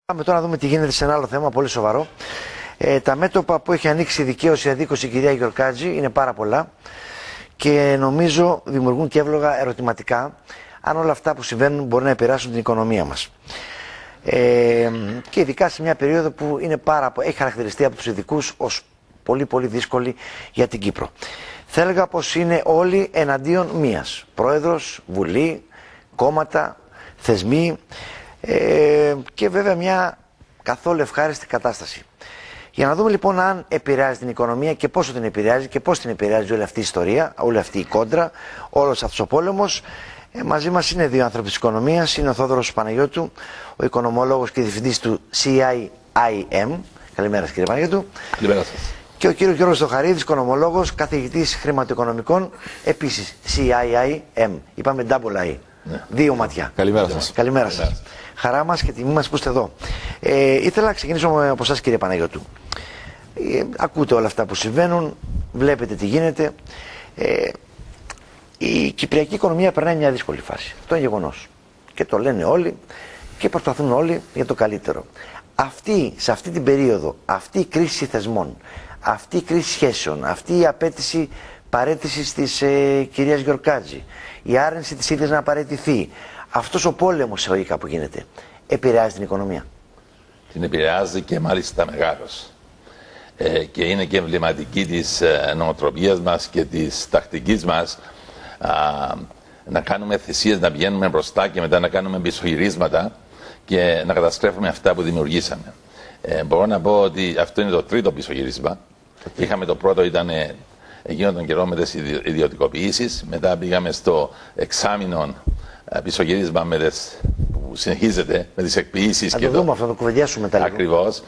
Πάμε τώρα να δούμε τι γίνεται σε ένα άλλο θέμα πολύ σοβαρό. Τα μέτωπα που έχει ανοίξει η δικαίωση αδίκωση η κυρία Γιορκάτζη είναι πάρα πολλά και νομίζω δημιουργούν και εύλογα ερωτηματικά αν όλα αυτά που συμβαίνουν μπορεί να επηρεάσουν την οικονομία μας. Και ειδικά σε μια περίοδο που είναι έχει χαρακτηριστεί από τους ειδικούς ως πολύ δύσκολη για την Κύπρο. Θα έλεγα πως είναι όλοι εναντίον μίας. Πρόεδρος, Βουλή, κόμματα, θεσμοί και βέβαια μια καθόλου ευχάριστη κατάσταση. Για να δούμε λοιπόν αν επηρεάζει την οικονομία και πόσο την επηρεάζει και πώς την επηρεάζει όλη αυτή η ιστορία, όλη αυτή η κόντρα, όλος αυτός ο πόλεμος. Μαζί μας είναι δύο άνθρωποι της οικονομίας, είναι ο Θόδωρος Παναγιώτου, ο οικονομολόγος και διευθυντής του CIIM. Καλημέρα σας κύριε Παναγιώτου. Καλημέρα σας. Και ο κύριος Γιώργος Στοχαρίδης, οικονομολόγος, καθηγητής χρηματοοικονομικών, επίσης CIIM. Είπαμε double I. Ναι. Δύο ματιά. Καλημέρα σας. Καλημέρα σας. Χαρά μας και τιμή μας που είστε εδώ. Ήθελα να ξεκινήσω από εσάς κύριε Παναγιώτου. Ακούτε όλα αυτά που συμβαίνουν, βλέπετε τι γίνεται. Η κυπριακή οικονομία περνάει μια δύσκολη φάση. Αυτό είναι γεγονός. Και το λένε όλοι και προσπαθούν όλοι για το καλύτερο. Σε αυτή την περίοδο, αυτή η κρίση θεσμών, αυτή η κρίση σχέσεων, αυτή η απέτηση παραίτησης της κυρίας Γιορκάτζη, η άρνηση της ίδιας να παραιτηθεί, αυτός ο πόλεμος εισαγωγικά που γίνεται, επηρεάζει την οικονομία? Την επηρεάζει και μάλιστα μεγάλος. Και είναι και εμβληματική της νοοτροπίας μας και της τακτικής μας να κάνουμε θυσίες, να πηγαίνουμε μπροστά και μετά να κάνουμε πισωγυρίσματα και να καταστρέφουμε αυτά που δημιουργήσαμε. Μπορώ να πω ότι αυτό είναι το τρίτο πισωγύρισμα. Είχαμε το πρώτο, ήταν εκείνο τον καιρό με τις ιδιωτικοποιήσεις. Μετά πήγαμε στο εξάμηνο πισωγύρισμα που συνεχίζεται με τις εκποιήσεις. Θα το δούμε αυτό, το κουβεντιάσουμε μετά. Ακριβώς.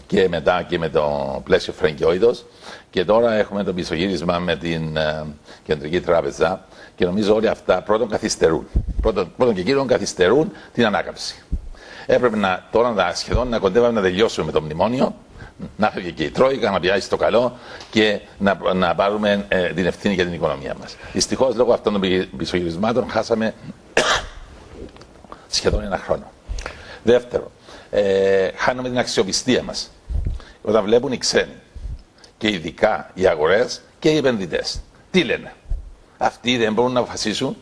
Και μετά και με το πλαίσιο φραγκιόιδος. Και τώρα έχουμε το πισωγύρισμα με την Κεντρική Τράπεζα. Και νομίζω όλοι αυτά πρώτον καθυστερούν. Πρώτον και κύριον καθυστερούν την ανάκαμψη. Έπρεπε τώρα σχεδόν να κοντεύαμε να τελειώσουμε με το μνημόνιο, να φεύγει και η Τρόικα, να πιάσει το καλό και να πάρουμε την ευθύνη για την οικονομία μας. Δυστυχώς λόγω αυτών των πισωγυρισμάτων χάσαμε σχεδόν ένα χρόνο. Δεύτερο, χάνουμε την αξιοπιστία μας. Όταν βλέπουν οι ξένοι και ειδικά οι αγορές και οι επενδυτές, τι λένε? Αυτοί δεν μπορούν να αποφασίσουν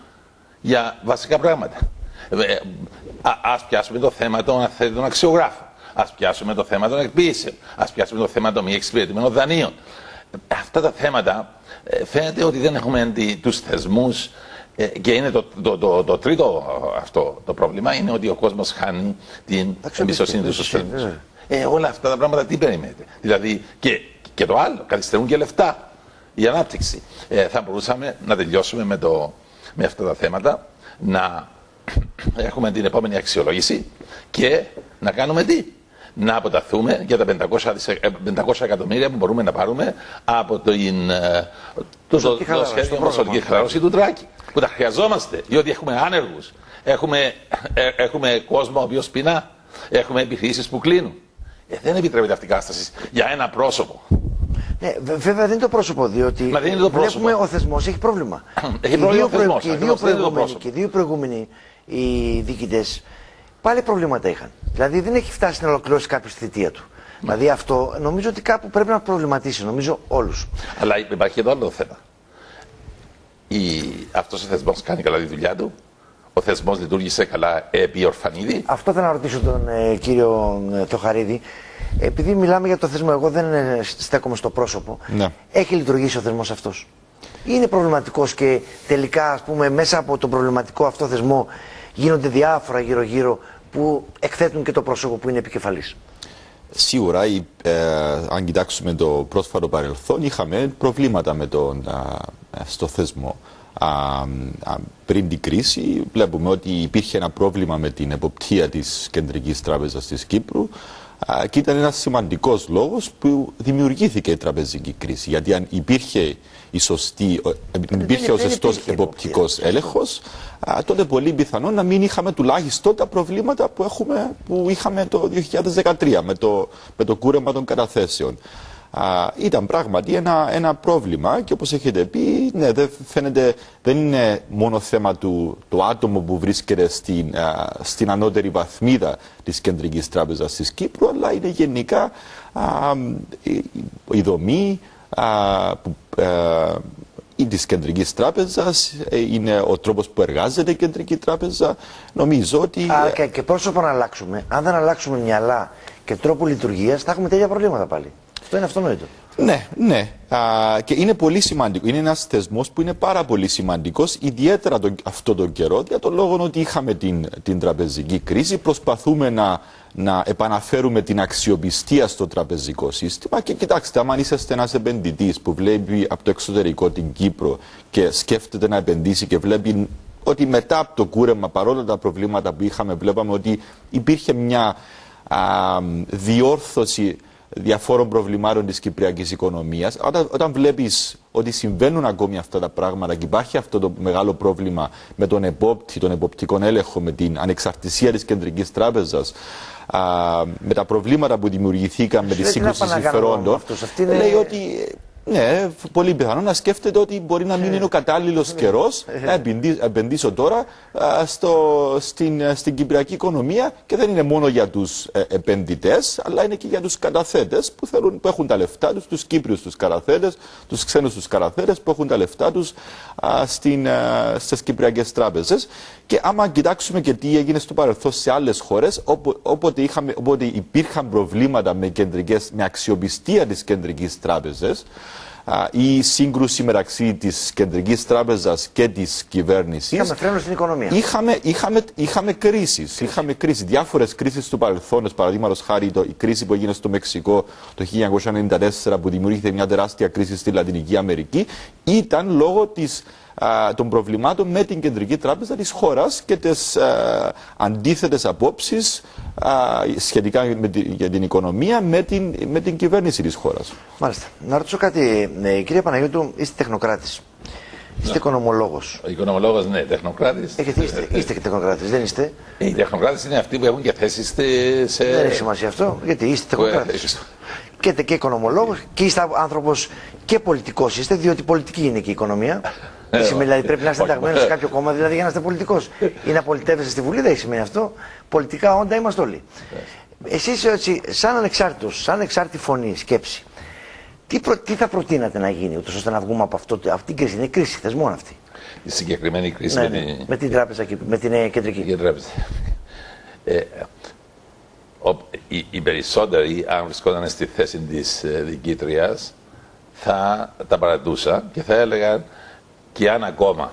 για βασικά πράγματα. Ας πιάσουμε το θέμα των αθέτητων αξιογράφων. Ας πιάσουμε το θέμα των εκποίησεων. Ας πιάσουμε το θέμα των μη εξυπηρετημένων δανείων. Αυτά τα θέματα φαίνεται ότι δεν έχουμε τους θεσμούς και είναι το τρίτο αυτό το πρόβλημα, είναι ότι ο κόσμος χάνει την εμπιστοσύνη του στους θεσμούς. Όλα αυτά τα πράγματα τι περιμένετε? Δηλαδή και το άλλο, καθυστερούν και λεφτά. Η ανάπτυξη. Θα μπορούσαμε να τελειώσουμε με αυτά τα θέματα, να έχουμε την επόμενη αξιολόγηση και να κάνουμε τι? Να αποταθούμε για τα 500 εκατομμύρια που μπορούμε να πάρουμε από το σχέδιο προσωπική χαλάρωση του Τράκη. Που τα χρειαζόμαστε, διότι έχουμε άνεργους, έχουμε κόσμο ο οποίος πεινά, έχουμε επιχειρήσεις που κλείνουν. Δεν επιτρέπεται αυτή η κατάσταση για ένα πρόσωπο. Ναι, βέβαια δεν είναι το πρόσωπο, διότι βλέπουμε ο θεσμός έχει πρόβλημα. Έχει πρόβλημα ο θεσμός. Και οι δύο προηγούμενοι οι διοικητές πάλι προβλήματα είχαν. Δηλαδή δεν έχει φτάσει να ολοκληρώσει κάποιο τη θητεία του. Δηλαδή αυτό νομίζω ότι κάπου πρέπει να προβληματίσει, νομίζω όλους. Αλλά υπάρχει και το άλλο θέμα. Αυτός ο θεσμός κάνει καλά τη δουλειά του. Ο θεσμός λειτουργήσε καλά επί Ορφανίδη. Αυτό θα ρωτήσω τον κύριο Στοχαρίδη. Επειδή μιλάμε για το θεσμό, εγώ δεν στέκομαι στο πρόσωπο. Ναι. Έχει λειτουργήσει ο θεσμός αυτός? Είναι προβληματικός και τελικά, ας πούμε, μέσα από τον προβληματικό αυτό θεσμό γίνονται διάφορα γύρω-γύρω που εκθέτουν και το πρόσωπο που είναι επικεφαλής? Σίγουρα, αν κοιτάξουμε το πρόσφατο παρελθόν, είχαμε προβλήματα στο θεσμό. Πριν την κρίση βλέπουμε ότι υπήρχε ένα πρόβλημα με την εποπτεία της Κεντρικής Τράπεζας της Κύπρου και ήταν ένας σημαντικός λόγος που δημιουργήθηκε η τραπεζική κρίση. Γιατί αν υπήρχε ο σωστός εποπτικός έλεγχος, τότε πολύ πιθανόν να μην είχαμε τουλάχιστον τα προβλήματα που είχαμε το 2013 με το κούρεμα των καταθέσεων. ήταν πράγματι ένα πρόβλημα και όπως έχετε πει, ναι, δεν είναι μόνο θέμα του άτομου που βρίσκεται στην ανώτερη βαθμίδα της Κεντρικής Τράπεζας της Κύπρου, αλλά είναι γενικά η δομή της Κεντρικής Τράπεζας, είναι ο τρόπος που εργάζεται η Κεντρική Τράπεζα. Νομίζω ότι... Και πρόσωπο να αλλάξουμε. Αν δεν αλλάξουμε μυαλά και τρόπο λειτουργίας, θα έχουμε τέτοια προβλήματα πάλι. Αυτό είναι αυτονόητο. Ναι, ναι. Και είναι πολύ σημαντικό. Είναι ένας θεσμός που είναι πάρα πολύ σημαντικός, ιδιαίτερα αυτό τον καιρό, για τον λόγο ότι είχαμε την τραπεζική κρίση. Προσπαθούμε να επαναφέρουμε την αξιοπιστία στο τραπεζικό σύστημα. Και κοιτάξτε, άμα είσαστε ένας επενδυτής που βλέπει από το εξωτερικό την Κύπρο και σκέφτεται να επενδύσει και βλέπει ότι μετά από το κούρεμα, παρόλα τα προβλήματα που είχαμε, βλέπαμε ότι υπήρχε μια διόρθωση διαφόρων προβλημάτων της κυπριακής οικονομίας. Όταν βλέπεις ότι συμβαίνουν ακόμη αυτά τα πράγματα και υπάρχει αυτό το μεγάλο πρόβλημα με τον επόπτη, τον εποπτικό έλεγχο, με την ανεξαρτησία της Κεντρικής Τράπεζας, με τα προβλήματα που δημιουργηθήκαν με τη σύγκρουση συμφερόντων, λέει ότι ναι, πολύ πιθανό να σκέφτεται ότι μπορεί να μην είναι ο κατάλληλος καιρός να επενδύσω τώρα στην κυπριακή οικονομία, και δεν είναι μόνο για τους επενδυτές, αλλά είναι και για τους καταθέτες που έχουν τα λεφτά τους, τους Κύπριους τους καταθέτες, τους ξένους τους καταθέτες που έχουν τα λεφτά τους στις κυπριακές τράπεζες. Και άμα κοιτάξουμε και τι έγινε στο παρελθόν σε άλλες χώρες, όποτε υπήρχαν προβλήματα με αξιοπιστία της Κεντρικής Τράπεζας, η σύγκρουση μεταξύ της Κεντρικής Τράπεζας και της κυβέρνησης. Είχαμε φρένο στην οικονομία. Είχαμε κρίσεις. Είχαμε κρίσεις. Διάφορες κρίσεις του παρελθόντος. Παραδείγματος χάρη η κρίση που έγινε στο Μεξικό το 1994, που δημιούργησε μια τεράστια κρίση στη Λατινική Αμερική, ήταν λόγω των προβλημάτων με την Κεντρική Τράπεζα της χώρας και τις αντίθετες απόψεις σχετικά για την οικονομία με την κυβέρνηση της χώρας. Μάλιστα. Να ρωτήσω κάτι, κύριε Παναγιώτου, είστε τεχνοκράτης. Είστε οικονομολόγος. Οικονομολόγος, ναι, τεχνοκράτης. Είστε και τεχνοκράτης, δεν είστε? Οι τεχνοκράτες είναι αυτοί που έχουν και θέσεις σε... Δεν έχει σημασία αυτό, γιατί είστε τεχνοκράτης. Και οικονομολόγος και είστε άνθρωπος και πολιτικός είστε, διότι πολιτική είναι και η οικονομία. Δεν σημαίνει δηλαδή πρέπει να είστε ενταγμένος σε κάποιο κόμμα, δηλαδή για να είστε πολιτικός. Ή να πολιτεύεστε στη Βουλή, δεν σημαίνει αυτό. Πολιτικά όντα είμαστε όλοι. Εσείς σαν ανεξάρτητος, σαν ανεξάρτητη φωνή, σκέψη, τι θα προτείνατε να γίνει, ούτως ώστε να βγούμε από αυτή την κρίση? Είναι κρίση θεσμών αυτή. Η συγκεκριμένη κρίση με την τράπεζα, με την κεντρική. Οι περισσότεροι, αν βρισκόταν στη θέση της διοικήτριας, θα τα παρατούσαν και θα έλεγαν, και αν ακόμα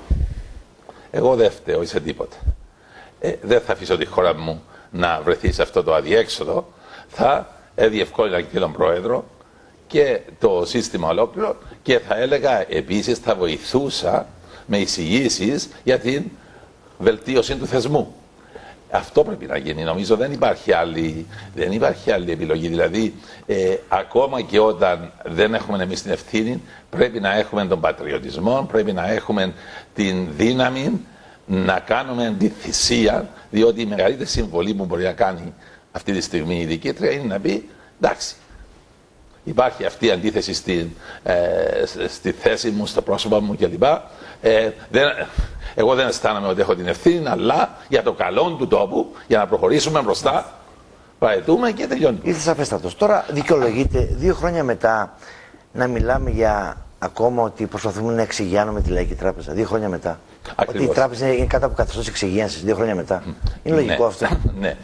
εγώ δεν φταίω σε τίποτα, δεν θα αφήσω τη χώρα μου να βρεθεί σε αυτό το αδιέξοδο, θα διευκόλυνα και τον Πρόεδρο και το σύστημα ολόκληρο, και θα έλεγα επίσης θα βοηθούσα με εισηγήσεις για την βελτίωση του θεσμού. Αυτό πρέπει να γίνει. Νομίζω δεν υπάρχει άλλη επιλογή. Δηλαδή, ακόμα και όταν δεν έχουμε εμείς την ευθύνη, πρέπει να έχουμε τον πατριωτισμό, πρέπει να έχουμε την δύναμη να κάνουμε τη θυσία, διότι η μεγαλύτερη συμβολή που μπορεί να κάνει αυτή τη στιγμή η διοικήτρια είναι να πει εντάξει, υπάρχει αυτή η αντίθεση στη θέση μου, στο πρόσωπο μου κλπ. Εγώ δεν αισθάνομαι ότι έχω την ευθύνη, αλλά για το καλό του τόπου, για να προχωρήσουμε μπροστά, παραιτούμε και τελειώνουμε. Είστε σαφέστατος. Τώρα δικαιολογείται 2 χρόνια μετά να μιλάμε για ακόμα ότι προσπαθούμε να εξηγιάνουμε τη Λαϊκή Τράπεζα. 2 χρόνια μετά. Ακριβώς. Ότι η τράπεζα είναι κάτω από καθεστώς εξηγίανσης 2 χρόνια μετά. Είναι λογικό αυτό? Ναι.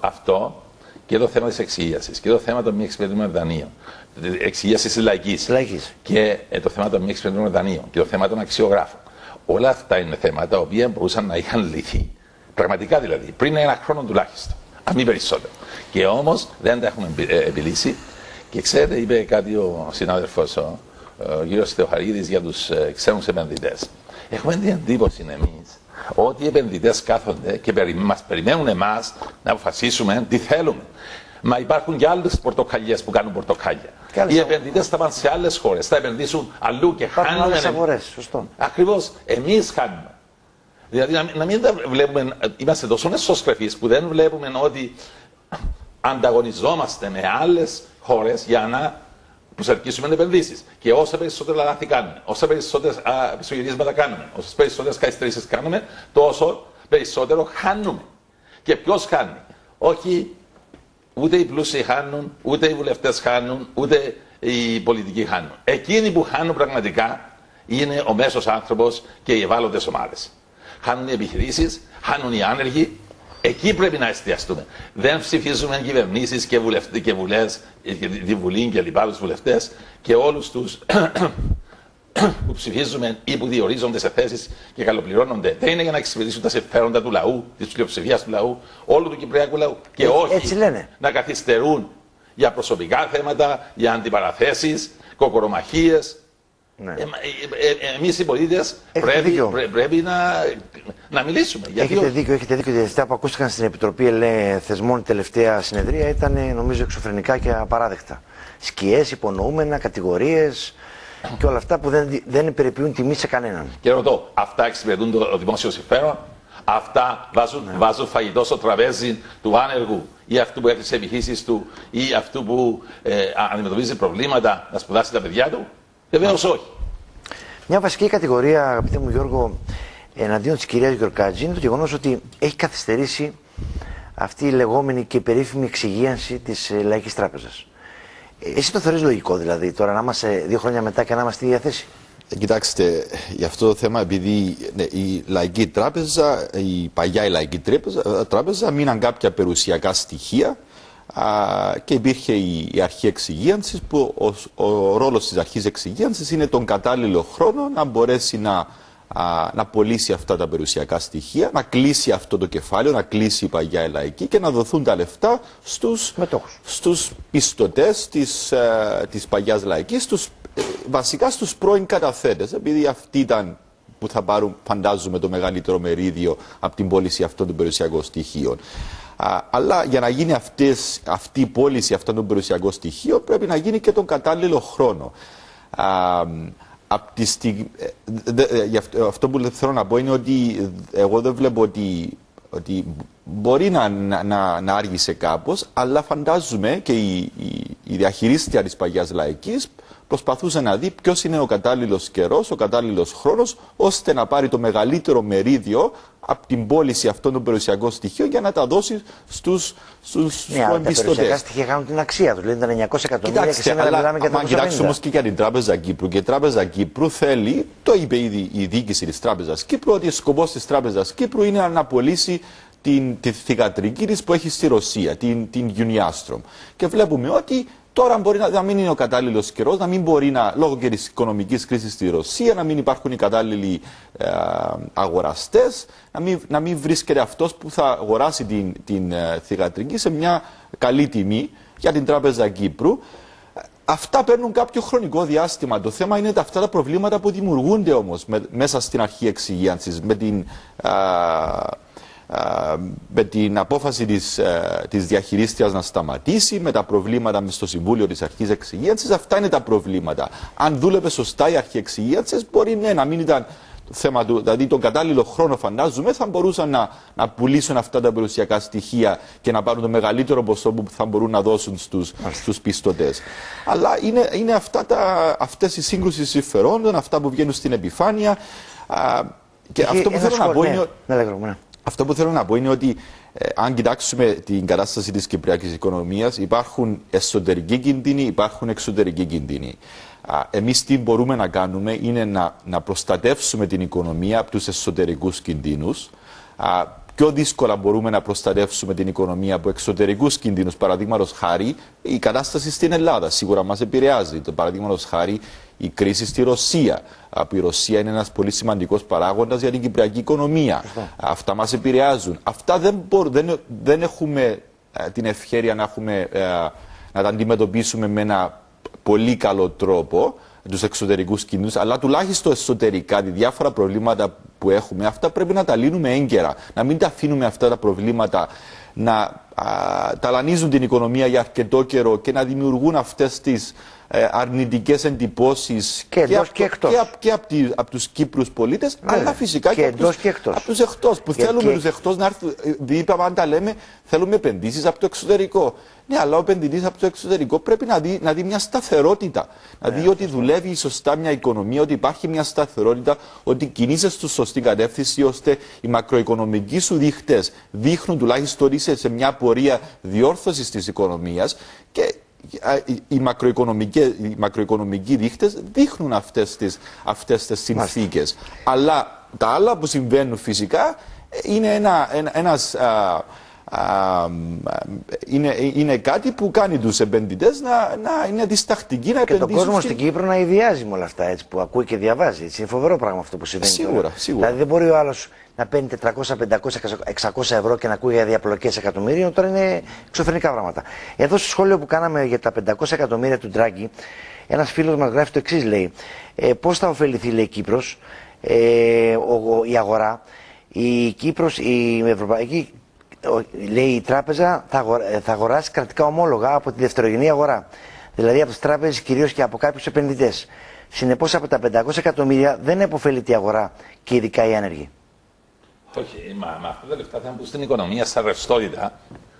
Αυτό και το θέμα της εξηγίασης και το θέμα των μη εξυπηρετούμενων δανείων. Εξηγίασης της λαϊκής. Και το θέμα των μη εξυπηρετούμενων δανείων και το θέμα των αξιογράφων. Όλα αυτά είναι θέματα τα οποία μπορούσαν να είχαν λυθεί. Πραγματικά δηλαδή, πριν 1 χρόνο τουλάχιστον, αν μη περισσότερο. Και όμως δεν τα έχουμε επιλύσει. Και ξέρετε, είπε κάτι ο συνάδελφος, ο κύριος Θεοχαρίδης, για τους ξένους επενδυτές. Έχουμε την εντύπωση εμείς ότι οι επενδυτές κάθονται και μας περιμένουν εμάς να αποφασίσουμε τι θέλουμε. Μα υπάρχουν και άλλες πορτοκαλιές που κάνουν πορτοκάλια. Οι επενδυτές θα πάνε σε άλλες χώρες, θα επενδύσουν αλλού και χάνουν. Άλλες αγορές, σωστό. Ακριβώς, εμείς χάνουμε. Δηλαδή να μην τα βλέπουμε, είμαστε τόσο εσωστρεφείς που δεν βλέπουμε ότι ανταγωνιζόμαστε με άλλες χώρες για να προσελκύσουμε επενδύσεις. Και όσα περισσότερα λάθη κάνουμε, όσα περισσότερες πισωγυρίσματα κάνουμε, όσε περισσότερες καθυστερήσεις κάνουμε, τόσο περισσότερο χάνουμε. Και ποιος χάνει? Όχι, ούτε οι πλούσιοι χάνουν, ούτε οι βουλευτές χάνουν, ούτε οι πολιτικοί χάνουν. Εκείνοι που χάνουν πραγματικά είναι ο μέσος άνθρωπος και οι ευάλωτες ομάδες. Χάνουν οι επιχειρήσεις, χάνουν οι άνεργοι. Εκεί πρέπει να εστιαστούμε. Δεν ψηφίζουμε κυβερνήσεις και βουλές, τη Βουλή και λοιπά, τους βουλευτές και όλους τους που ψηφίζουμε ή που διορίζονται σε θέσεις και καλοπληρώνονται. Δεν είναι για να εξυπηρετήσουν τα συμφέροντα του λαού, της πλειοψηφίας του λαού, όλου του κυπριακού λαού. Και όχι να καθυστερούν για προσωπικά θέματα, για αντιπαραθέσεις, κοκορομαχίες. Ναι. Εμείς οι πολίτες πρέπει να μιλήσουμε. Έχετε δίκιο. Οι αυτά που ακούστηκαν στην Επιτροπή Θεσμών τελευταία συνεδρία ήταν νομίζω εξωφρενικά και απαράδεκτα. Σκιές, υπονοούμενα, κατηγορίες και όλα αυτά που δεν περιποιούν τιμή σε κανέναν. Και ρωτώ, αυτά εξυπηρετούν το δημόσιο συμφέρον? Αυτά βάζουν φαγητό στο τραπέζι του άνεργου ή αυτού που έρθει σε επιχείρησεις του ή αυτού που αντιμετωπίζει προβλήματα να σπουδάσει τα παιδιά του? Βεβαίως όχι. Μια βασική κατηγορία, αγαπητέ μου Γιώργο, εναντίον της κυρίας Γιορκάτζη είναι το γεγονός ότι έχει καθυστερήσει αυτή η λεγόμενη και περίφημη εξυγίανση της Λαϊκής Τράπεζας. Εσύ το θεωρείς λογικό δηλαδή τώρα να είμαστε 2 χρόνια μετά και να είμαστε στη διαθέση? Κοιτάξτε, για αυτό το θέμα, επειδή η Λαϊκή Τράπεζα, η παλιά η Λαϊκή Τράπεζα, μείναν κάποια περιουσιακά στοιχεία και υπήρχε η αρχή εξυγίανσης, που ο ρόλος της αρχής εξυγίανσης είναι τον κατάλληλο χρόνο να μπορέσει να πωλήσει αυτά τα περιουσιακά στοιχεία, να κλείσει αυτό το κεφάλαιο, να κλείσει η παγιά η Λαϊκή και να δοθούν τα λεφτά στους πιστωτές της παγιάς Λαϊκής, βασικά στους πρώην καταθέτες, επειδή αυτοί ήταν που θα πάρουν, φαντάζομαι, το μεγαλύτερο μερίδιο από την πώληση αυτών των περιουσιακών στοιχείων. Αλλά για να γίνει αυτή η πώληση αυτών των περιουσιακών στοιχείων πρέπει να γίνει και τον κατάλληλο χρόνο. Αυτό που θέλω να πω είναι ότι εγώ δεν βλέπω ότι μπορεί να άργησε κάπως, αλλά φαντάζομαι και η διαχειρίστρια της παγιάς Λαϊκής προσπαθούσε να δει ποιος είναι ο κατάλληλος καιρός, ο κατάλληλος χρόνος, ώστε να πάρει το μεγαλύτερο μερίδιο από την πώληση αυτών των περιουσιακών στοιχείων για να τα δώσει στους προεμπιστωτές. Τα περιουσιακά στοιχεία κάνουν την αξία τους, δηλαδή ήταν 900 εκατομμύρια και σήμερα μιλάμε για 350. Αν κοιτάξουμε όμως και για την Τράπεζα Κύπρου, και η Τράπεζα Κύπρου θέλει, το είπε ήδη η διοίκηση της Τράπεζας Κύπρου, ότι ο σκοπός της Τράπεζας Κύπρου είναι να απολύσει τη θυγατρική της που έχει στη Ρωσία, την Uniastrom. Και βλέπουμε ότι τώρα μπορεί να μην είναι ο κατάλληλος καιρός, να μην μπορεί λόγω και της οικονομικής κρίσης στη Ρωσία, να μην υπάρχουν οι κατάλληλοι αγοραστές, να μην βρίσκεται αυτός που θα αγοράσει την θυγατρική σε μια καλή τιμή για την Τράπεζα Κύπρου. Αυτά παίρνουν κάποιο χρονικό διάστημα. Το θέμα είναι αυτά τα προβλήματα που δημιουργούνται όμως μέσα στην αρχή εξυγίανσης, με την απόφαση της διαχειρίστριας να σταματήσει, με τα προβλήματα στο Συμβούλιο της Αρχής Εξυγίανσης. Αυτά είναι τα προβλήματα. Αν δούλευε σωστά η Αρχή Εξυγίανσης, μπορεί να μην ήταν θέμα του, δηλαδή τον κατάλληλο χρόνο, φαντάζομαι, θα μπορούσαν να πουλήσουν αυτά τα περιουσιακά στοιχεία και να πάρουν το μεγαλύτερο ποσό που θα μπορούν να δώσουν στους πιστωτές. Αλλά είναι αυτές οι σύγκρουσεις συμφερόντων, αυτά που βγαίνουν στην επιφάνεια. Και αυτό που θέλω να πω είναι... Αυτό που θέλω να πω είναι ότι αν κοιτάξουμε την κατάσταση της κυπριακής οικονομίας, υπάρχουν εσωτερικοί κίνδυνοι, υπάρχουν εξωτερικοί κίνδυνοι. Εμείς τι μπορούμε να κάνουμε είναι να προστατεύσουμε την οικονομία από τους εσωτερικούς κινδύνους. Πιο δύσκολα μπορούμε να προστατεύσουμε την οικονομία από εξωτερικούς κινδύνους. Παραδείγματος χάρη, η κατάσταση στην Ελλάδα σίγουρα μας επηρεάζει. Παραδείγματος χάρη, η κρίση στη Ρωσία. Η Ρωσία είναι ένας πολύ σημαντικός παράγοντας για την κυπριακή οικονομία. Αυτά μας επηρεάζουν. Αυτά δεν έχουμε την ευχέρεια να τα αντιμετωπίσουμε με ένα πολύ καλό τρόπο, τους εξωτερικούς κινδύνους, αλλά τουλάχιστον εσωτερικά, διάφορα προβλήματα που έχουμε, αυτά πρέπει να τα λύνουμε έγκαιρα. Να μην τα αφήνουμε αυτά τα προβλήματα να ταλανίζουν την οικονομία για αρκετό καιρό και να δημιουργούν αυτές τις αρνητικές εντυπώσεις και από τους Κύπρους πολίτες, αλλά φυσικά και από τους εκτός, που θέλουμε τους εκτός να έρθουν. Είπαμε, αν τα λέμε, θέλουμε επενδύσεις από το εξωτερικό. Ναι, αλλά ο επενδυτής από το εξωτερικό πρέπει να δει μια σταθερότητα. Να δει ότι δουλεύει σωστά μια οικονομία, ότι υπάρχει μια σταθερότητα, ότι κινείσαι στη σωστή κατεύθυνση, ώστε οι μακροοικονομικοί σου δείχτες δείχνουν τουλάχιστον ότι είσαι σε μια πορεία διόρθωσης της οικονομίας και οι μακροοικονομικοί δείχτες δείχνουν αυτές τις συνθήκες. Αλλά τα άλλα που συμβαίνουν φυσικά είναι κάτι που κάνει τους επενδυτές να είναι διστακτικοί να επενδύσουν. Και τον κόσμο στην Κύπρο να ιδιάζει με όλα αυτά, έτσι, που ακούει και διαβάζει. Είναι φοβερό πράγμα αυτό που συμβαίνει. Σίγουρα. Δηλαδή δεν μπορεί ο άλλος να παίρνει 400, 500, 600 ευρώ και να ακούει για διαπλοκές εκατομμύριων. Τώρα είναι εξωφρενικά πράγματα. Εδώ στο σχόλιο που κάναμε για τα 500 εκατομμύρια του Ντράγκη, ένας φίλος μας γράφει το εξής, λέει. Πώς θα ωφεληθεί, λέει, η Κύπρος, η αγορά, η Κύπρος, η Ευρωπαϊκή. Λέει, η τράπεζα θα αγοράσει κρατικά ομόλογα από τη δευτερογενή αγορά. Δηλαδή από τις τράπεζες κυρίως και από κάποιους επενδυτές. Συνεπώς από τα 500 εκατομμύρια δεν επωφελείται η αγορά και ειδικά οι άνεργοι. Όχι, μα αυτά τα λεφτά θα μπουν στην οικονομία σαν ρευστότητα.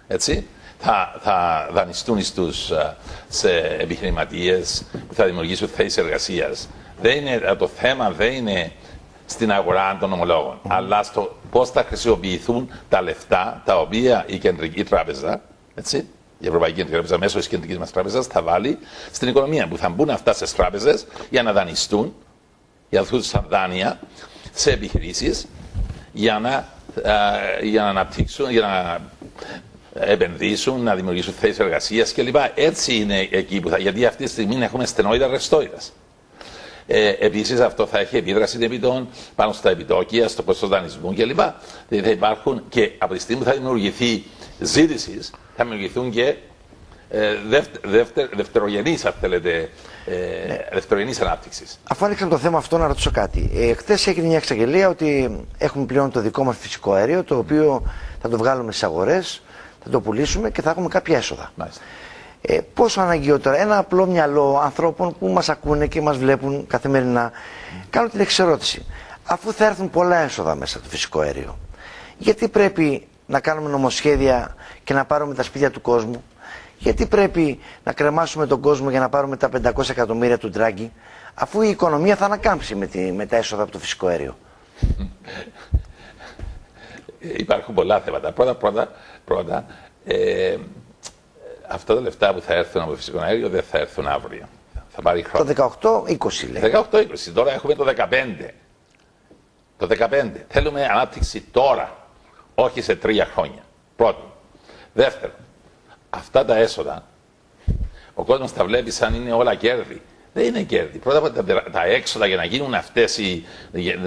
Έτσι. Θα δανειστούν σε επιχειρηματίες που θα δημιουργήσουν θέσεις εργασίας. Το θέμα δεν είναι στην αγορά των ομολόγων, αλλά στο πώς θα χρησιμοποιηθούν τα λεφτά τα οποία η Κεντρική Τράπεζα, έτσι, η Ευρωπαϊκή Κεντρική Τράπεζα μέσω της Κεντρικής μας Τράπεζας θα βάλει στην οικονομία, που θα μπουν αυτά στις τράπεζες για να δανειστούν, για να δώσουν δάνεια σε επιχειρήσεις για να αναπτύξουν, για να επενδύσουν, να δημιουργήσουν θέσεις εργασίας κλπ. Έτσι είναι εκεί που γιατί αυτή τη στιγμή έχουμε στενότητα ρευστότητας. Επίσης αυτό θα έχει επίδραση πάνω στα επιτόκια, στο κόστος δανεισμού κλπ. Δηλαδή θα υπάρχουν και από τη στιγμή που θα δημιουργηθεί ζήτηση, θα δημιουργηθούν και δευτερογενείς, αν θέλετε, δευτερογενείς ανάπτυξης. Αφού άνοιξαμε το θέμα αυτό, να ρωτήσω κάτι. Χθες έγινε μια εξαγγελία ότι έχουμε πλέον το δικό μας φυσικό αέριο, το οποίο θα το βγάλουμε στις αγορές, θα το πουλήσουμε και θα έχουμε κάποια έσοδα. Μάλιστα. Πόσο αναγκαίο τώρα, ένα απλό μυαλό ανθρώπων που μας ακούνε και μας βλέπουν καθημερινά, κάνουν την εξερώτηση. Αφού θα έρθουν πολλά έσοδα μέσα από το φυσικό αέριο, γιατί πρέπει να κάνουμε νομοσχέδια και να πάρουμε τα σπίτια του κόσμου, γιατί πρέπει να κρεμάσουμε τον κόσμο για να πάρουμε τα 500 εκατομμύρια του Ντράγκη, αφού η οικονομία θα ανακάμψει με τα έσοδα από το φυσικό αέριο. Υπάρχουν πολλά θέματα. Πρώτα, αυτά τα λεφτά που θα έρθουν από το φυσικό αέριο δεν θα έρθουν αύριο. Θα πάρει χρόνο. Το 18-20 λέει. 18-20. Τώρα έχουμε το 15. Το 15. Θέλουμε ανάπτυξη τώρα, όχι σε 3 χρόνια. Πρώτον. Δεύτερον, αυτά τα έσοδα, ο κόσμος τα βλέπει σαν είναι όλα κέρδη. Δεν είναι κέρδη. Πρώτα απ' όλα τα έξοδα για να γίνουν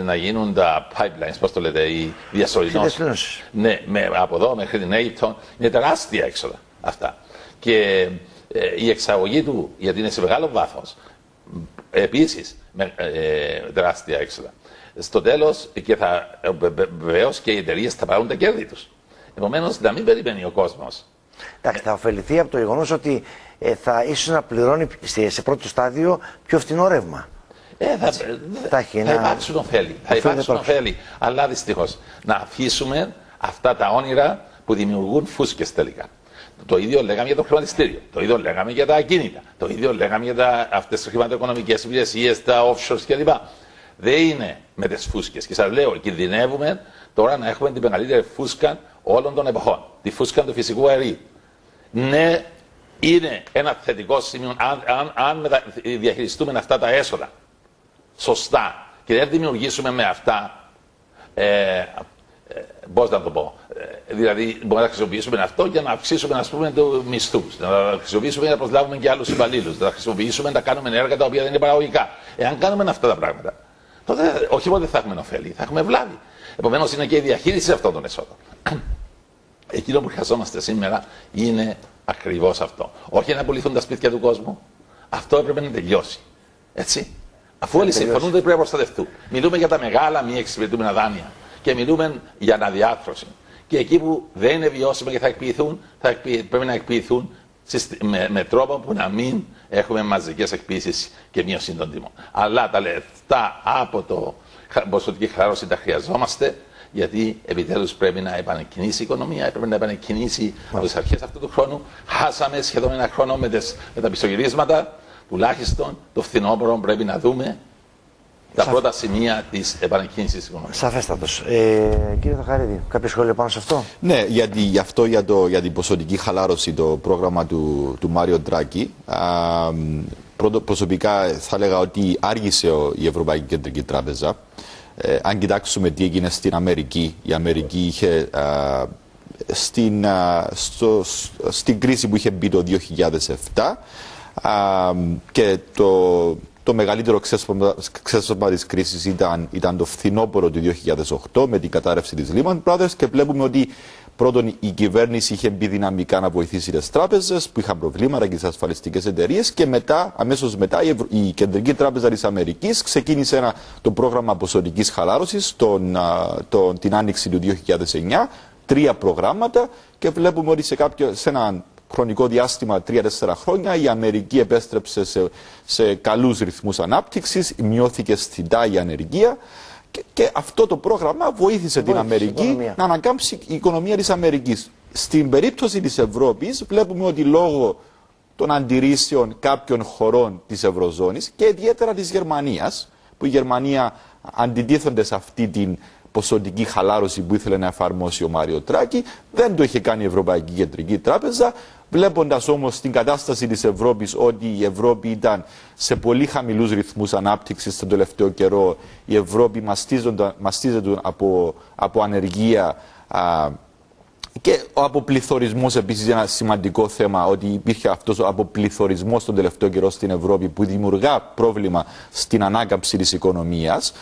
να γίνουν τα pipelines, πώς το λέτε, οι διασωληνώσεις. Ναι, από εδώ μέχρι την Αίγυπτο είναι τεράστια έξοδα αυτά. Και η εξαγωγή του, γιατί είναι σε μεγάλο βάθος, επίσης τεράστια έξοδα. Στο τέλος, και βεβαίως και οι εταιρείες θα πάρουν τα κέρδη τους. Επομένως, να μην περιμένει ο κόσμος. Εντάξει, θα ωφεληθεί από το γεγονός ότι θα ίσως να πληρώνει σε πρώτο στάδιο πιο φθηνό ρεύμα. Θα υπάρξουν ωφέλη. Θα υπάρξουν ωφέλη. Αλλά δυστυχώς να αφήσουμε αυτά τα όνειρα που δημιουργούν φούσκες τελικά. Το ίδιο λέγαμε για το χρηματιστήριο, το ίδιο λέγαμε για τα ακίνητα, το ίδιο λέγαμε για αυτές τις χρηματοοικονομικές υπηρεσίες, τα offshore κλπ. Δεν είναι με τις φούσκες. Και σας λέω, κινδυνεύουμε τώρα να έχουμε την μεγαλύτερη φούσκα όλων των εποχών. Τη φούσκα του φυσικού αερίου. Ναι, είναι ένα θετικό σημείο αν διαχειριστούμε αυτά τα έσοδα σωστά και δεν δημιουργήσουμε με αυτά. Πώς να το πω. Δηλαδή, μπορούμε να χρησιμοποιήσουμε αυτό για να αυξήσουμε, ας πούμε, τους μισθούς. Να τα χρησιμοποιήσουμε για να προσλάβουμε και άλλους υπαλλήλους. Να τα χρησιμοποιήσουμε να κάνουμε έργα τα οποία δεν είναι παραγωγικά. Εάν κάνουμε αυτά τα πράγματα, τότε όχι μόνο δεν θα έχουμε ωφέλη, θα έχουμε βλάβη. Επομένως, είναι και η διαχείριση αυτών των εσόδων. Εκείνο που χρειαζόμαστε σήμερα είναι ακριβώς αυτό. Όχι να πουληθούν τα σπίτια του κόσμου. Αυτό έπρεπε να τελειώσει. Έτσι. Αφού όλοι συμφωνούν, δεν πρέπει να προστατευτούν. Μιλούμε για τα μεγάλα μη εξυπηρετούμενα δάνεια και μιλούμε για αναδιάρθρωση. Και εκεί που δεν είναι βιώσιμα και θα εκποιηθούν, πρέπει να εκποιηθούν με τρόπο που να μην έχουμε μαζικές εκποίησεις και μείωση των τιμών. Αλλά τα λεφτά από το ποσοτική χαλάρωση τα χρειαζόμαστε, γιατί επιτέλους πρέπει να επανεκκινήσει η οικονομία, πρέπει να επανεκκινήσει από τις αρχές αυτού του χρόνου. Χάσαμε σχεδόν ένα χρόνο με τα πιστογυρίσματα. Τουλάχιστον το φθινόπωρο πρέπει να δούμε τα πρώτα σημεία της επανεκκίνησης της οικονομίας. Σαφέστατος. Κύριε Θαχαρίδη, κάποιο σχόλιο πάνω σε αυτό? Ναι, γι' αυτό για την ποσοτική χαλάρωση, το πρόγραμμα του Μάριο Ντράγκη, προσωπικά θα έλεγα ότι άργησε η Ευρωπαϊκή Κεντρική Τράπεζα. Αν κοιτάξουμε τι έγινε στην Αμερική, η Αμερική είχε στην κρίση που είχε μπει το 2007 και το μεγαλύτερο ξέσπασμα της κρίσης ήταν το φθινόπωρο του 2008 με την κατάρρευση της Lehman Brothers, και βλέπουμε ότι πρώτον η κυβέρνηση είχε μπει δυναμικά να βοηθήσει τις τράπεζες που είχαν προβλήματα και τις ασφαλιστικές εταιρείες, και αμέσως μετά η Κεντρική Τράπεζα της Αμερικής ξεκίνησε το πρόγραμμα ποσοτικής χαλάρωσης την άνοιξη του 2009, 3 προγράμματα, και βλέπουμε ότι σε ένα χρονικό διάστημα 3-4 χρόνια η Αμερική επέστρεψε σε καλούς ρυθμούς ανάπτυξης, μειώθηκε αισθητά η ανεργία, και αυτό το πρόγραμμα βοήθησε την Αμερική να ανακάμψει η οικονομία της Αμερικής. Στην περίπτωση της Ευρώπης βλέπουμε ότι λόγω των αντιρρήσεων κάποιων χωρών της Ευρωζώνης και ιδιαίτερα της Γερμανίας, που η Γερμανία αντιτίθονται σε αυτή την ποσοτική χαλάρωση που ήθελε να εφαρμόσει ο Μάριο Ντράγκη, δεν το είχε κάνει η Ευρωπαϊκή Κεντρική Τράπεζα. Βλέποντας όμως την κατάσταση της Ευρώπης, ότι η Ευρώπη ήταν σε πολύ χαμηλούς ρυθμούς ανάπτυξης τον τελευταίο καιρό, η Ευρώπη μαστίζεται από ανεργία, και ο αποπληθωρισμός επίσης είναι ένα σημαντικό θέμα, ότι υπήρχε αυτός ο αποπληθωρισμός τον τελευταίο καιρό στην Ευρώπη που δημιουργά πρόβλημα στην ανάκαμψη της οικονομίας.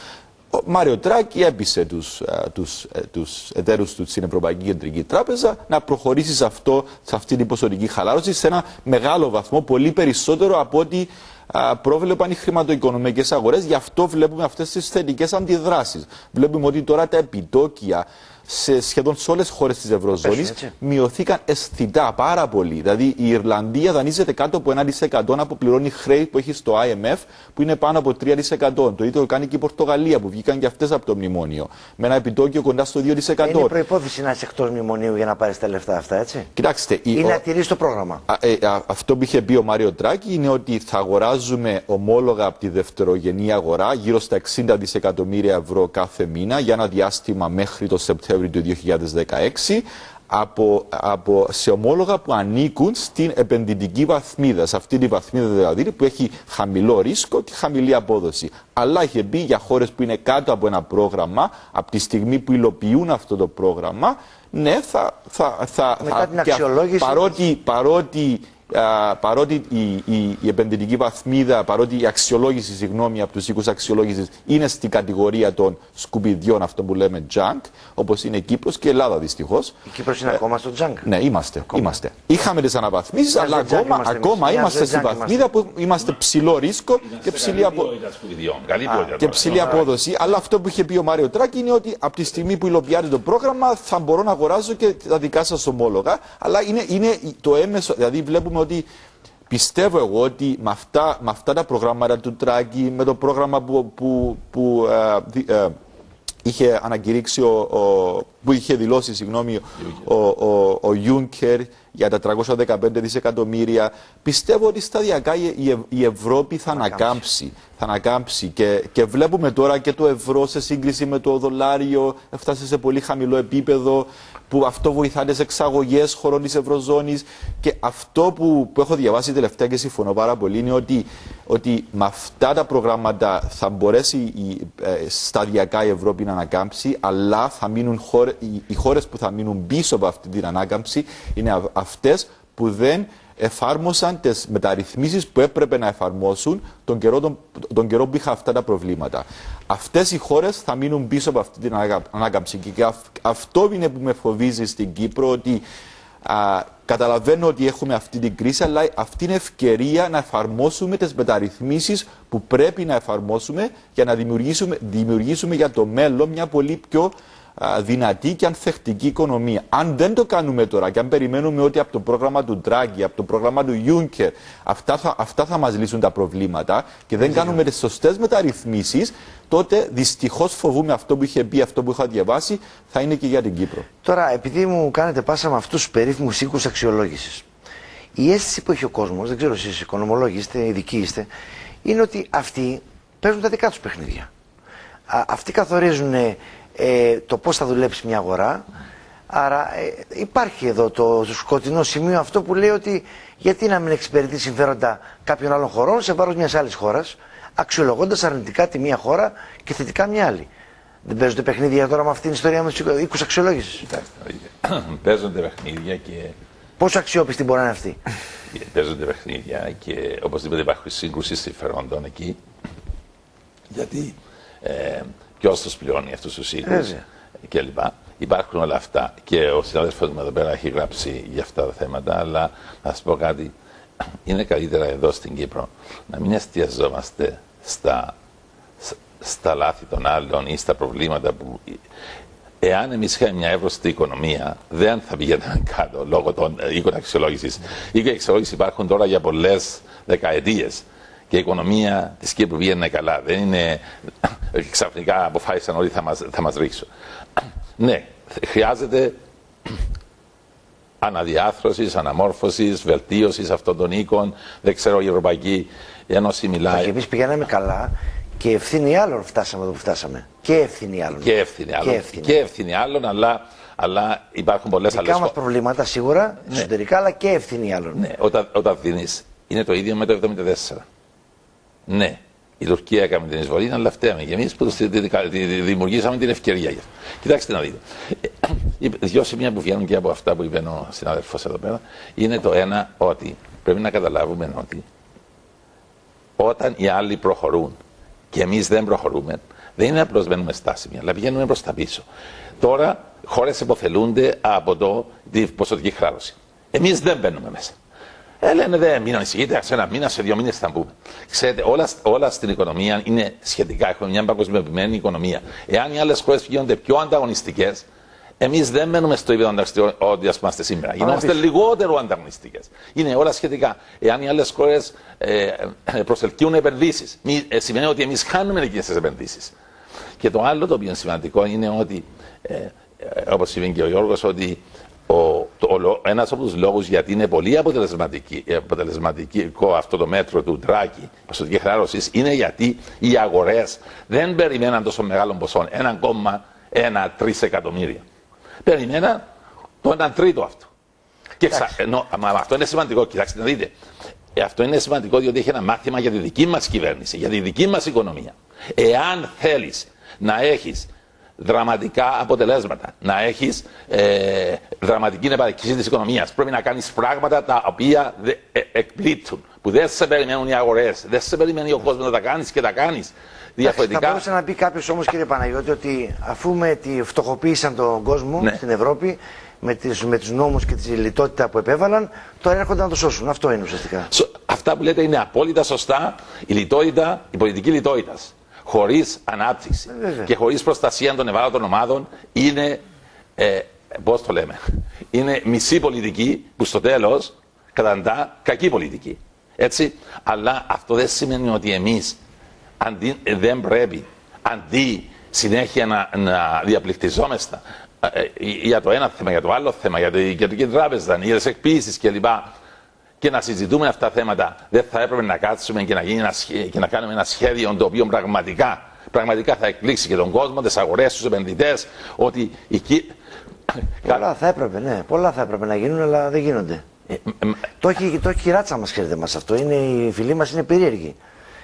Ο Μάριο Ντράγκη έπεισε τους εταίρους του στην Ευρωπαϊκή Κεντρική Τράπεζα να προχωρήσει σε αυτή την ποσοτική χαλάρωση σε ένα μεγάλο βαθμό, πολύ περισσότερο από ό,τι πρόβλεπαν οι χρηματοοικονομικές αγορές. Γι' αυτό βλέπουμε αυτές τις θετικές αντιδράσεις. Βλέπουμε ότι τώρα τα επιτόκια σχεδόν σε όλες τις χώρες της Ευρωζώνης μειωθήκαν αισθητά πάρα πολύ. Δηλαδή η Ιρλανδία δανείζεται κάτω από 1% να αποπληρώνει χρέη που έχει στο IMF, που είναι πάνω από 3%. Το ίδιο κάνει και η Πορτογαλία, που βγήκαν και αυτές από το μνημόνιο, με ένα επιτόκιο κοντά στο 2%. Είναι προϋπόθεση να είσαι εκτός μνημονίου για να πάρεις τα λεφτά αυτά, έτσι? Κοιτάξτε, ή να τηρείς το πρόγραμμα. Αυτό που είχε πει ο Μάριο Ντράγκη είναι ότι θα αγοράζουμε ομόλογα από τη δευτερογενή αγορά γύρω στα 60 δισεκατομμύρια ευρώ κάθε μήνα για ένα διάστημα μέχρι το Σεπτέμβριο του 2016, σε ομόλογα που ανήκουν στην επενδυτική βαθμίδα, σε αυτή τη βαθμίδα δηλαδή που έχει χαμηλό ρίσκο και χαμηλή απόδοση. Αλλά είχε μπει για χώρες που είναι κάτω από ένα πρόγραμμα, από τη στιγμή που υλοποιούν αυτό το πρόγραμμα, ναι, μετά την αξιολόγηση. Παρότι η επενδυτική βαθμίδα, παρότι η αξιολόγηση, συγγνώμη, από τους οίκους αξιολόγησης είναι στην κατηγορία των σκουπιδιών, αυτό που λέμε junk, όπως είναι η Κύπρος και η Ελλάδα δυστυχώς. Η Κύπρος είναι ακόμα στο junk. Ναι, είμαστε. Είχαμε τις αναβαθμίσεις, αλλά ακόμα είμαστε στη βαθμίδα που είμαστε ψηλό ρίσκο και ψηλή απόδοση. Αλλά αυτό που είχε πει ο Μάριο Ντράγκη είναι ότι από τη στιγμή που υλοποιάτε το πρόγραμμα θα μπορώ να αγοράζω και τα δικά σας ομόλογα. Αλλά είναι το έμεσο, δηλαδή βλέπουμε ότι πιστεύω εγώ ότι με αυτά τα προγράμματα του Ντράγκη, με το πρόγραμμα που είχε ανακηρύξει, που είχε δηλώσει, συγγνώμη, ο Γιούνκερ για τα 315 δισεκατομμύρια, πιστεύω ότι σταδιακά η Ευρώπη θα ανακάμψει. Και βλέπουμε τώρα και το ευρώ σε σύγκριση με το δολάριο έφτασε σε πολύ χαμηλό επίπεδο, που αυτό βοηθά τις εξαγωγές χωρών της Ευρωζώνης. Και αυτό που έχω διαβάσει τελευταία και συμφωνώ πάρα πολύ είναι ότι με αυτά τα προγράμματα θα μπορέσει σταδιακά η Ευρώπη να ανακάμψει, αλλά θα μείνουν οι χώρες που θα μείνουν πίσω από αυτή την ανάκαμψη είναι αυτές που δεν εφάρμοσαν τις μεταρρυθμίσεις που έπρεπε να εφαρμόσουν τον καιρό που είχα αυτά τα προβλήματα. Αυτές οι χώρες θα μείνουν πίσω από αυτή την ανάκαμψη. Και αυτό είναι που με φοβίζει στην Κύπρο, ότι Καταλαβαίνω ότι έχουμε αυτή την κρίση, αλλά αυτή είναι ευκαιρία να εφαρμόσουμε τις μεταρρυθμίσεις που πρέπει να εφαρμόσουμε για να δημιουργήσουμε για το μέλλον μια πολύ πιο δυνατή και ανθεκτική οικονομία. Αν δεν το κάνουμε τώρα και αν περιμένουμε ότι από το πρόγραμμα του Ντράγκη, από το πρόγραμμα του Juncker αυτά θα μας λύσουν τα προβλήματα και δεν κάνουμε τις σωστές μεταρρυθμίσεις, τότε δυστυχώς φοβούμαι αυτό που είχε πει, αυτό που είχα διαβάσει, θα είναι και για την Κύπρο. Τώρα, επειδή μου κάνετε πάσα με αυτούς τους περίφημους οίκους αξιολόγησης, η αίσθηση που έχει ο κόσμος, δεν ξέρω εσείς οικονομολόγοι είστε, ειδικοί είστε, είναι ότι αυτοί παίζουν τα δικά τους παιχνίδια. Αυτοί καθορίζουν το πώς θα δουλέψει μια αγορά. Άρα υπάρχει εδώ το σκοτεινό σημείο αυτό που λέει ότι γιατί να μην εξυπηρετεί συμφέροντα κάποιων άλλων χωρών σε βάρος μιας άλλης χώρας, αξιολογώντας αρνητικά τη μία χώρα και θετικά μια άλλη. Δεν παίζονται παιχνίδια τώρα με αυτήν την ιστορία με τους οίκους αξιολόγησης? Παίζονται παιχνίδια και... Πόσο αξιόπιστη μπορεί να είναι αυτή? Παίζονται παιχνίδια και οπωσδήποτε υπάρχει σύγκρουση συμφερόντων εκεί. Γιατί ποιος τους πληρώνει αυτούς τους οίκους κλπ. Υπάρχουν όλα αυτά και ο συνάδελφος μου εδώ πέρα έχει γράψει για αυτά τα θέματα, αλλά να σας πω κάτι, είναι καλύτερα εδώ στην Κύπρο να μην εστιαζόμαστε στα λάθη των άλλων ή στα προβλήματα που... Εάν εμείς είχαμε μια εύρωστη οικονομία, δεν θα πηγαίναμε κάτω λόγω των οίκων αξιολόγησης. Οι οίκοι αξιολόγησης υπάρχουν τώρα για πολλές δεκαετίες και η οικονομία της Κύπρου βγαίνει καλά. Δεν είναι ξαφνικά αποφάσισαν ότι θα μας ρίξουν. Ναι, χρειάζεται αναδιάθρωσης, αναμόρφωσης, βελτίωσης αυτών των οίκων. Δεν ξέρω, η Ευρωπαϊκή Ένωση μιλάει. Και εμείς πηγαίναμε καλά και ευθύνη άλλων φτάσαμε εδώ που φτάσαμε. Και ευθύνη άλλων. Και ευθύνη άλλων, αλλά υπάρχουν πολλές άλλες. Δικά μας προβλήματα σίγουρα, εσωτερικά, αλλά και ευθύνη άλλων. Ναι, όταν δίνεις, είναι το ίδιο με το 1974. Ναι. Η Τουρκία έκαμε την εισβολή, αλλά φταίμε και εμείς που δημιουργήσαμε την ευκαιρία. Κοιτάξτε να δείτε. Δυο σημεία που βγαίνουν και από αυτά που είπε ο συνάδελφος εδώ πέρα είναι το ένα, ότι πρέπει να καταλάβουμε ότι όταν οι άλλοι προχωρούν και εμείς δεν προχωρούμε, δεν είναι απλώς μένουμε στάσιμοι, αλλά πηγαίνουμε προς τα πίσω. Τώρα χώρες υποφελούνται από την ποσοτική χάρωση. Εμείς δεν μπαίνουμε μέσα. Λένε δεν, μην ανησυχείτε, σε ένα μήνα, σε 2 μήνες θα μπούμε. Ξέρετε, όλα στην οικονομία είναι σχετικά. Έχουμε μια παγκοσμιοποιημένη οικονομία. Εάν οι άλλες χώρες γίνονται πιο ανταγωνιστικές, εμείς δεν μένουμε στο επίπεδο ότι είμαστε σήμερα. Γινόμαστε λιγότερο ανταγωνιστικές. Είναι όλα σχετικά. Εάν οι άλλες χώρες προσελκύουν επενδύσεις, σημαίνει ότι εμείς χάνουμε εκείνες τις επενδύσεις. Και το άλλο το οποίο είναι σημαντικό είναι ότι, όπως είπε και ο Γιώργος, ότι ένας από τους λόγους γιατί είναι πολύ αποτελεσματικό αυτό το μέτρο του Ντράγκη, ποσοτική χαλάρωση, είναι γιατί οι αγορές δεν περιμέναν τόσο μεγάλο ποσό, 1,13 εκατομμύρια. Περιμέναν το 1/3 αυτό. Και αυτό είναι σημαντικό, κοιτάξτε να δείτε. Αυτό είναι σημαντικό διότι έχει ένα μάθημα για τη δική μας κυβέρνηση, για τη δική μας οικονομία. Εάν θέλεις να έχεις δραματικά αποτελέσματα, να έχεις δραματική επαρκή της οικονομίας, πρέπει να κάνεις πράγματα τα οποία εκπλήττουν, που δεν σε περιμένουν οι αγορές, δεν σε περιμένει ο κόσμος να τα κάνεις και τα κάνεις. Διαφορετικά... Θα μπορούσε να πει κάποιος όμως, κύριε Παναγιώτη, ότι αφού φτωχοποίησαν τον κόσμο στην Ευρώπη με τους νόμους και τη λιτότητα που επέβαλαν, τώρα έρχονται να το σώσουν. Αυτό είναι ουσιαστικά. Αυτά που λέτε είναι απόλυτα σωστά. Η λιτότητα, η πολιτική λιτότητα χωρίς ανάπτυξη και χωρίς προστασία των ευάλωτων ομάδων είναι, πώς το λέμε, είναι μισή πολιτική που στο τέλος καταντά κακή πολιτική. Έτσι, αλλά αυτό δεν σημαίνει ότι εμείς δεν πρέπει αντί συνέχεια να διαπληκτιζόμαστε για το ένα θέμα, για το άλλο θέμα, για την Κεντρική Τράπεζα, για τις εκποίησεις κλπ. Και να συζητούμε αυτά τα θέματα, δεν θα έπρεπε να κάτσουμε και να κάνουμε ένα σχέδιο το οποίο πραγματικά θα εκπλήξει και τον κόσμο, τις αγορές, τους επενδυτές, ότι πολλά θα έπρεπε, ναι, πολλά θα έπρεπε να γίνουν, αλλά δεν γίνονται. Το έχει η ράτσα μας, ξέρετε μας αυτό. Οι φίλοι μας είναι περίεργοι.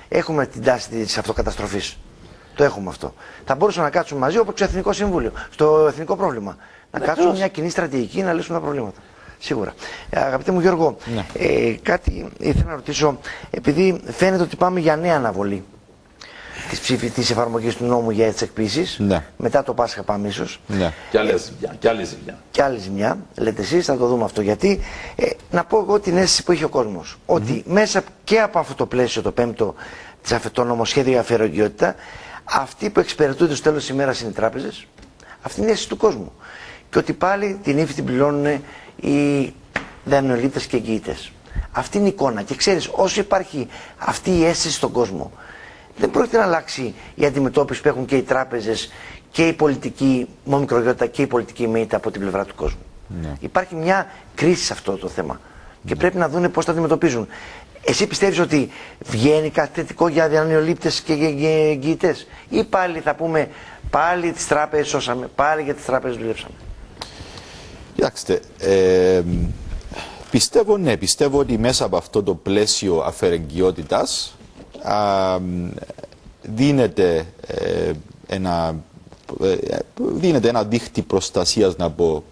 Έχουμε την τάση της αυτοκαταστροφής. Το έχουμε αυτό. Θα μπορούσαμε να κάτσουμε μαζί όπως στο Εθνικό Συμβούλιο, στο Εθνικό Πρόβλημα. Να κάτσουμε μια κοινή στρατηγική να λύσουμε τα προβλήματα. Σίγουρα. Αγαπητέ μου Γιώργο, κάτι ήθελα να ρωτήσω, επειδή φαίνεται ότι πάμε για νέα αναβολή της εφαρμογής του νόμου για τις εκπίσεις. Ναι. Μετά το Πάσχα πάμε ίσως. Ναι. Και άλλη ζημιά. Και άλλη ζημιά, λέτε εσείς, θα το δούμε αυτό. Γιατί να πω εγώ την αίσθηση που έχει ο κόσμος. Ότι μέσα και από αυτό το πλαίσιο, το πέμπτο, το νομοσχέδιο για αφαιρεγγιότητα, αυτοί που εξυπηρετούνται στο τέλος της ημέρας είναι οι τράπεζες. Αυτή είναι η αίσθηση του κόσμου. Και ότι πάλι την ύφη την πληρώνουν οι δανειολήπτες και εγγυητές. Αυτή είναι η εικόνα. Και ξέρεις, όσο υπάρχει αυτή η αίσθηση στον κόσμο, δεν πρόκειται να αλλάξει η αντιμετώπιση που έχουν και οι τράπεζες και η πολιτική μικρογιότητα και η πολιτική μύητα από την πλευρά του κόσμου. Ναι. Υπάρχει μια κρίση σε αυτό το θέμα. Και πρέπει να δουν πώς το αντιμετωπίζουν. Εσύ πιστεύεις ότι βγαίνει κάτι θετικό για δανειολήπτες και εγγυητές, ή πάλι θα πούμε πάλι τις τράπεζες σώσαμε, πάλι για τις τράπεζες δουλέψαμε? Κοιτάξτε, πιστεύω ότι μέσα από αυτό το πλαίσιο αφαιρεγγιότητας δίνεται ένα δίχτυ προστασίας, να πω,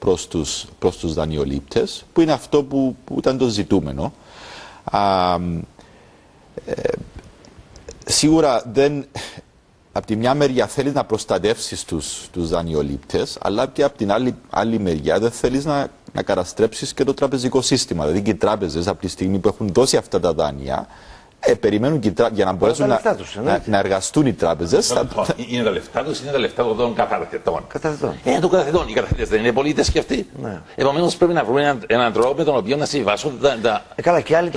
προς τους δανειολήπτες, που είναι αυτό που ήταν το ζητούμενο. Σίγουρα δεν, από τη μια μεριά θέλεις να προστατεύσεις τους δανειολήπτες, αλλά και από την άλλη μεριά δεν θέλεις να καταστρέψεις και το τραπεζικό σύστημα. Δηλαδή και οι τράπεζες από τη στιγμή που έχουν δώσει αυτά τα δάνεια, περιμένουν για να μπορέσουν να εργαστούν οι τράπεζες. Είναι τα λεφτά τους, είναι τα λεφτά των καταθετών. Είναι των καταθετών. Οι καταθετές δεν είναι πολίτες και αυτοί. Ναι. Επομένως πρέπει να βρούμε έναν τρόπο με τον οποίο να συμβάσουν τα. Καλά, και άλλοι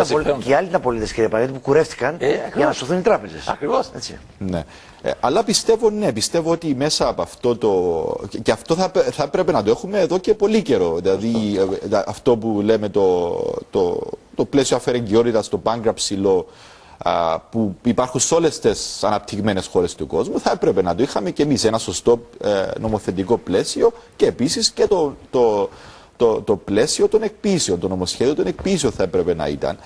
ήταν πολίτες, κύριε Παρέτη, που κουρεύτηκαν για να σωθούν οι τράπεζες. Ακριβώς. Ναι. Αλλά πιστεύω ότι μέσα από αυτό και αυτό θα έπρεπε να το έχουμε εδώ και πολύ καιρό. Δηλαδή αυτό που λέμε το πλαίσιο αφαιρεγγιότητας, το bankruptcy law, που υπάρχουν σε όλες τις αναπτυγμένες χώρες του κόσμου, θα έπρεπε να το είχαμε και εμείς ένα σωστό νομοθετικό πλαίσιο, και επίσης και το πλαίσιο των εκπίσεων, το νομοσχέδιο των εκπίσεων θα έπρεπε να ήταν.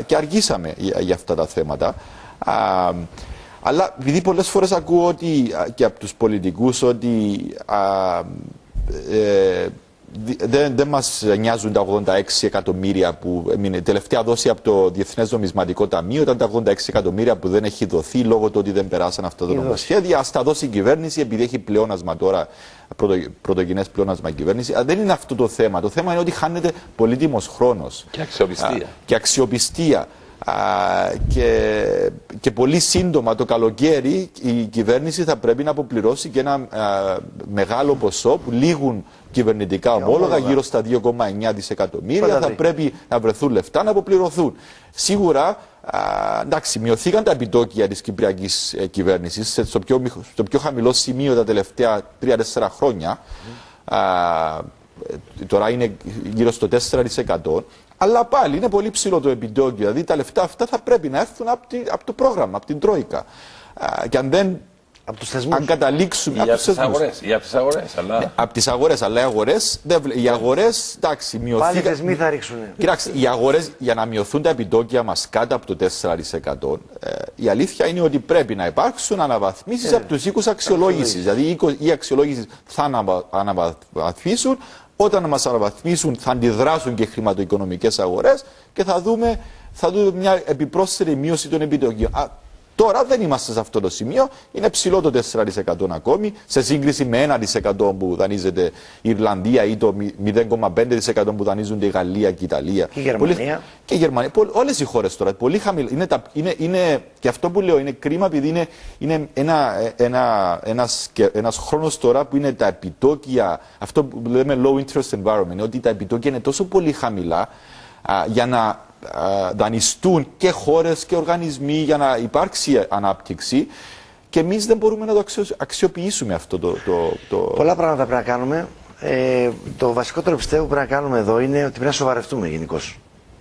Και αργήσαμε για αυτά τα θέματα. Αλλά επειδή πολλές φορές ακούω και από τους πολιτικούς ότι δεν μας νοιάζουν τα 86 εκατομμύρια που έμεινε. Τελευταία δόση από το Διεθνές Νομισματικό Ταμείο ήταν τα 86 εκατομμύρια που δεν έχει δοθεί λόγω του ότι δεν περάσαν αυτά τα νομοσχέδια. Ας τα δώσει η κυβέρνηση, επειδή έχει πλεόνασμα τώρα, πρωτογενές πλεόνασμα η κυβέρνηση. Δεν είναι αυτό το θέμα. Το θέμα είναι ότι χάνεται πολύτιμος χρόνος. Και αξιοπιστία. Και πολύ σύντομα το καλοκαίρι η κυβέρνηση θα πρέπει να αποπληρώσει και ένα μεγάλο ποσό που λήγουν κυβερνητικά ομόλογα, γύρω στα 2,9 δισεκατομμύρια. Θα πρέπει να βρεθούν λεφτά να αποπληρωθούν. Σίγουρα, εντάξει, μειωθήκαν τα επιτόκια της κυπριακής κυβέρνησης στο πιο χαμηλό σημείο τα τελευταία 3-4 χρόνια. Τώρα είναι γύρω στο 4%. Αλλά πάλι είναι πολύ ψηλό το επιτόκιο. Δηλαδή τα λεφτά αυτά θα πρέπει να έρθουν από το πρόγραμμα, από την Τρόικα. Και αν δεν. Από τους θεσμούς. Αν καταλήξουμε. Από τις αγορές. Από τις αγορές. Αλλά οι αγορές, εντάξει, μειωθήκαν. Πάλι θεσμοί θα ρίξουν. Κοιτάξτε, οι αγορές για να μειωθούν τα επιτόκια μας κάτω από το 4%, η αλήθεια είναι ότι πρέπει να υπάρξουν αναβαθμίσεις από τους οίκους αξιολόγησης. Δηλαδή οι αξιολόγησεις θα αναβαθμίσουν. Όταν μας αναβαθμίσουν θα αντιδράσουν και οι χρηματοοικονομικές αγορές και θα δούμε μια επιπρόσθετη μείωση των επιτοκίων. Τώρα δεν είμαστε σε αυτό το σημείο, είναι ψηλό το 4% ακόμη, σε σύγκριση με 1% που δανείζεται η Ιρλανδία ή το 0,5% που δανείζονται η Γαλλία και η Ιταλία. Και η Γερμανία. Και η Γερμανία. Όλες οι χώρες τώρα, πολύ χαμηλά. Και αυτό που λέω είναι κρίμα, επειδή είναι ένας χρόνος τώρα που είναι τα επιτόκια, αυτό που λέμε low interest environment, ότι τα επιτόκια είναι τόσο πολύ χαμηλά για να δανειστούν και χώρες και οργανισμοί για να υπάρξει ανάπτυξη, και εμείς δεν μπορούμε να το αξιοποιήσουμε αυτό το... Πολλά πράγματα πρέπει να κάνουμε. Το βασικότερο πιστεύω που πρέπει να κάνουμε εδώ είναι ότι πρέπει να σοβαρευτούμε γενικώς.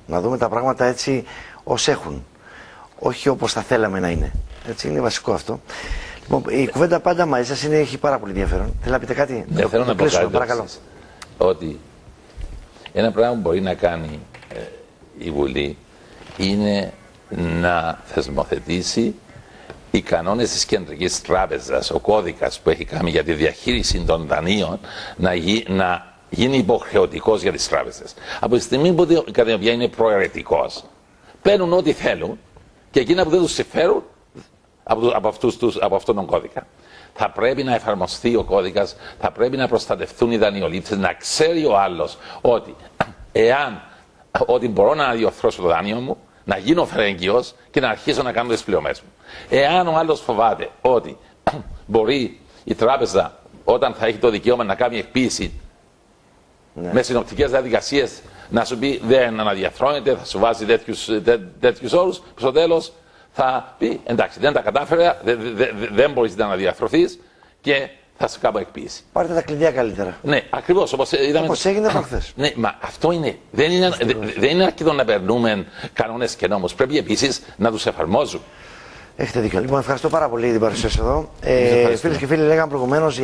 Να δούμε τα πράγματα έτσι ως έχουν, όχι όπως θα θέλαμε να είναι. Έτσι είναι βασικό αυτό. Λοιπόν, η κουβέντα πάντα μαζί σας έχει πάρα πολύ ενδιαφέρον. Θέλετε να πείτε κάτι? Θέλω να πω κάτι, ότι ένα πράγμα που μπορεί να κάνει η Βουλή είναι να θεσμοθετήσει οι κανόνες της Κεντρικής Τράπεζας, ο κώδικας που έχει κάνει για τη διαχείριση των δανείων, να γίνει υποχρεωτικός για τις τράπεζες. Από τη στιγμή που κατά την οποία είναι προαιρετικός, παίρνουν ό,τι θέλουν και εκείνα που δεν τους συμφέρουν από αυτόν τον κώδικα. Θα πρέπει να εφαρμοστεί ο κώδικας, θα πρέπει να προστατευτούν οι δανειολήπτες, να ξέρει ο άλλος ότι μπορώ να διορθώσω το δάνειο μου, να γίνω φερέγγιος και να αρχίσω να κάνω τις πληρωμές μου. Εάν ο άλλος φοβάται ότι μπορεί η τράπεζα όταν θα έχει το δικαίωμα να κάνει εκποίηση με συνοπτικές διαδικασίες να σου πει δεν αναδιαρθρώνεται, θα σου βάζει τέτοιους όρους, στο τέλος θα πει εντάξει δεν τα κατάφερα, δεν μπορείς να αναδιαρθρωθείς και θα σου κάνω εκποίηση. Πάρτε τα κλειδιά καλύτερα. Ναι, ακριβώς όπως είδαμε. Όπως έγινε προχθές. Ναι, μα αυτό είναι. Δεν είναι αρκετό να περνούμε κανόνες και νόμους. Πρέπει επίσης να τους εφαρμόζουμε. Έχετε δίκιο. Λοιπόν, ευχαριστώ πάρα πολύ για την παρουσία σας εδώ. Φίλες και φίλοι, λέγαμε προηγουμένως